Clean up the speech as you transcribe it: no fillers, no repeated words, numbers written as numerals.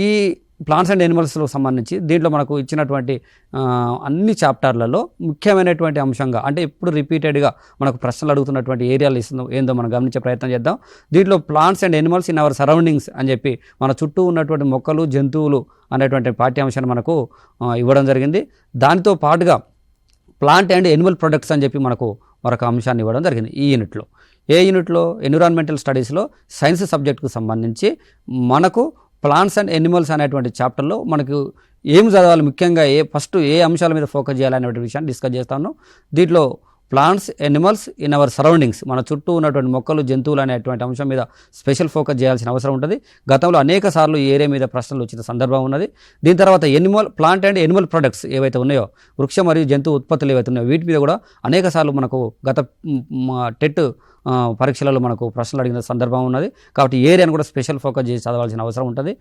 ఈ plants and యానిమల్స్లో సంబంధించి దీంట్లో మనకు ఇచ్చినటువంటి అన్ని చాప్టర్లలో ముఖ్యమైనటువంటి అంశంగా అంటే ఇప్పుడు రిపీటెడ్గా మనకు ప్రశ్నలు అడుగుతున్నటువంటి ఏరియాలు ఇస్తుందో ఏందో మనం గమనించే ప్రయత్నం చేద్దాం. దీంట్లో plants and animals in our surroundings అని చెప్పి మన చుట్టూ ఉన్నటువంటి మొక్కలు జంతువులు అనేటువంటి పాఠ్యాంశాన్ని మనకు ఇవ్వడం జరిగింది. దానితో పాటుగా ప్లాంట్ అండ్ యానిమల్ ప్రొడక్ట్స్ అని చెప్పి మనకు మరొక అంశాన్ని ఇవ్వడం జరిగింది ఈ యూనిట్లో. ఏ యూనిట్లో? ఎన్విరాన్మెంటల్ స్టడీస్లో సైన్స్ సబ్జెక్టుకు సంబంధించి మనకు ప్లాంట్స్ అండ్ యానిమల్స్ అనేటువంటి చాప్టర్లో మనకు ఏం చదవాలి, ముఖ్యంగా ఫస్ట్ ఏ అంశాల మీద ఫోకస్ చేయాలనేటువంటి విషయాన్ని డిస్కస్ చేస్తాను. దీంట్లో plants animals in our surroundings, మన చుట్టూ ఉన్నటువంటి మొక్కలు జంతువులు అనేటువంటి అంశం మీద స్పెషల్ ఫోకస్ చేయాల్సిన అవసరం ఉంటుంది. గతంలో అనేక సార్లు ఈ ఏరియా మీద ప్రశ్నలు వచ్చిన సందర్భం ఉన్నది. దీని తర్వాత ప్లాంట్ అండ్ యానిమల్ ప్రొడక్ట్స్ ఏవైతే ఉన్నాయో, వృక్ష మరియు జంతు ఉత్పత్తులు ఏవైతే ఉన్నాయో వీటి మీద కూడా అనేక సార్లు మనకు గత టెట్ పరీక్షలలో మనకు ప్రశ్నలు అడిగిన సందర్భం ఉన్నది. కాబట్టి ఈ ఏరియాను కూడా స్పెషల్ ఫోకస్ చేసి చదవాల్సిన అవసరం ఉంటుంది.